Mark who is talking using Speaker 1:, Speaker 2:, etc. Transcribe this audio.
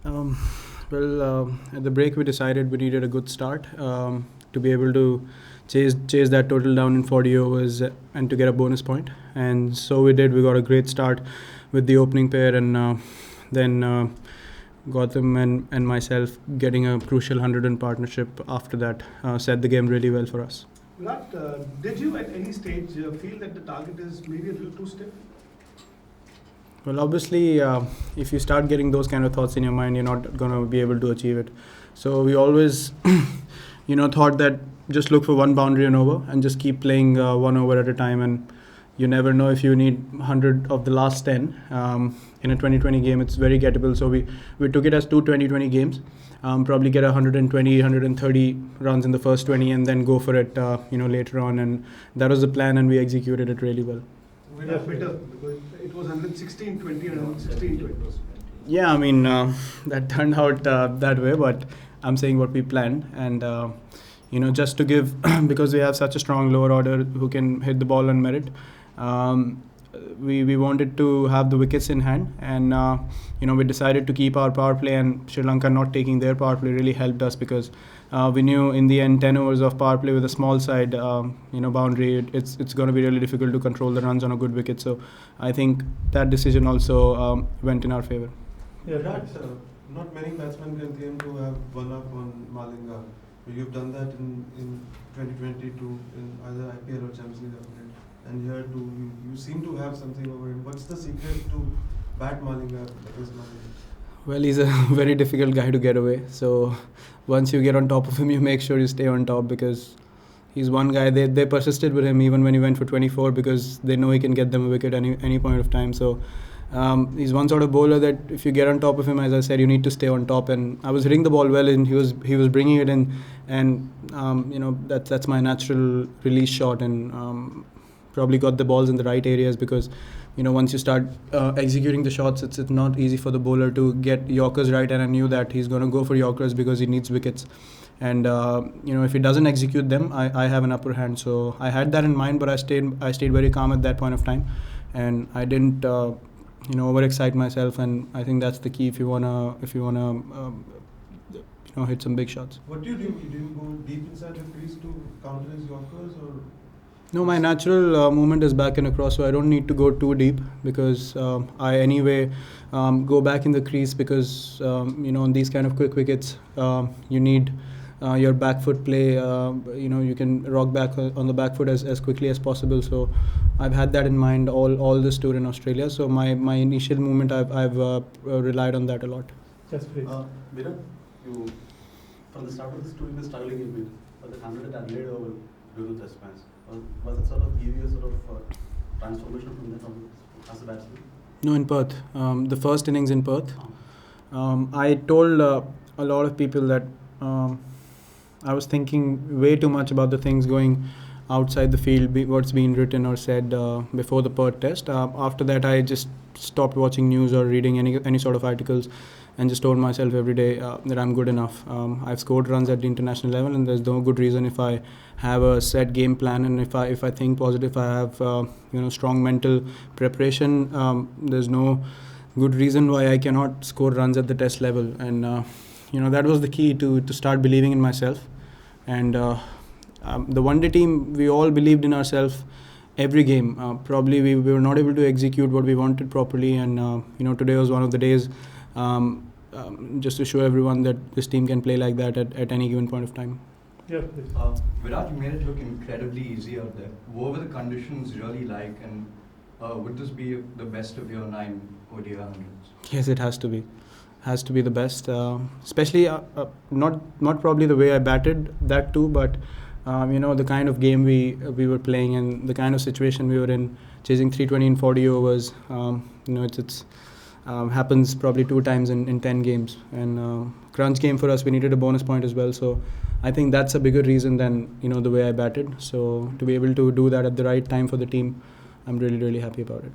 Speaker 1: Um, at the break we decided we needed a good start to be able to chase that total down in 40 overs and to get a bonus point. And so we did. We got a great start with the opening pair, and then Gautam and myself getting a crucial 100 in partnership after that set the game really well for us.
Speaker 2: Virat, did you at any stage feel that the target is maybe a little too stiff?
Speaker 1: Well, obviously, if you start getting those kind of thoughts in your mind, you're not going to be able to achieve it. So we always, thought that just look for one boundary and over, and just keep playing one over at a time. And you never know if you need 100 of the last 10 in a 2020 game. It's very gettable. So we took it as two 2020 games. Probably get 120, 130 runs in the first 20, and then go for it, later on. And that was the plan, and we executed it really well.
Speaker 2: Better, because it was 116-20 and 116-20.
Speaker 1: Yeah, I mean, that turned out that way, but I'm saying what we planned. And, just to give, because we have such a strong lower order who can hit the ball on merit, we wanted to have the wickets in hand. And, we decided to keep our power play, and Sri Lanka not taking their power play really helped us, because we knew in the end 10 overs of power play with a small side, boundary, it's going to be really difficult to control the runs on a good wicket. So I think that decision also went in our favor.
Speaker 3: Yeah, not many batsmen can claim to have one up on Malinga. You've done that in 2022 in either IPL or Champions League opponent, and here too you seem to have something over him. What's the secret to bat Malinga against Malinga?
Speaker 1: Well, he's a very difficult guy to get away. So once you get on top of him, you make sure you stay on top, because he's one guy. They persisted with him even when he went for 24, because they know he can get them a wicket any point of time. So he's one sort of bowler that if you get on top of him, as I said, you need to stay on top. And I was hitting the ball well, and he was bringing it in, and that's my natural release shot, and probably got the balls in the right areas, because once you start executing the shots, it's not easy for the bowler to get Yorkers right. And I knew that he's going to go for Yorkers because he needs wickets. And if he doesn't execute them, I have an upper hand. So I had that in mind, but I stayed very calm at that point of time, and I didn't overexcite myself. And I think that's the key if you wanna hit some big shots.
Speaker 3: What do you do? Do you go deep inside the crease to counter his Yorkers, or?
Speaker 1: No, my natural movement is back and across, so I don't need to go too deep, because I anyway go back in the crease, because on these kind of quick wickets you need your back foot play. You can rock back on the back foot as quickly as possible. So I've had that in mind all this tour in Australia. So my initial movement, I've relied on that a lot.
Speaker 2: Yes, please.
Speaker 4: Virat, you from the start of this tour you were struggling a bit, but the 100 at Adelaide over due to test match. Was it sort of give you a sort of transformation from that on as a batsman?
Speaker 1: No, in Perth. The first innings in Perth. I told a lot of people that I was thinking way too much about the things going outside the field, what's being written or said before the Perth test. After that, I just stopped watching news or reading any sort of articles, and just told myself every day that I'm good enough. I've scored runs at the international level, and there's no good reason, if I have a set game plan and if I think positive, I have strong mental preparation, there's no good reason why I cannot score runs at the test level. And that was the key to start believing in myself. And the one day team, we all believed in ourselves every game. Probably we were not able to execute what we wanted properly, and today was one of the days just to show everyone that this team can play like that at any given point of time.
Speaker 2: Yeah, please.
Speaker 5: Virat, you made it look incredibly easy out there. What were the conditions really like, and would this be the best of your 9 ODI 100s?
Speaker 1: Yes, it has to be. Has to be the best, especially not probably the way I batted, that too, but the kind of game we were playing and the kind of situation we were in, chasing 320 in 40 overs. It's happens probably 2 times in 10 games, and crunch game for us, we needed a bonus point as well. So I think that's a bigger reason than the way I batted. So to be able to do that at the right time for the team, I'm really, really happy about it.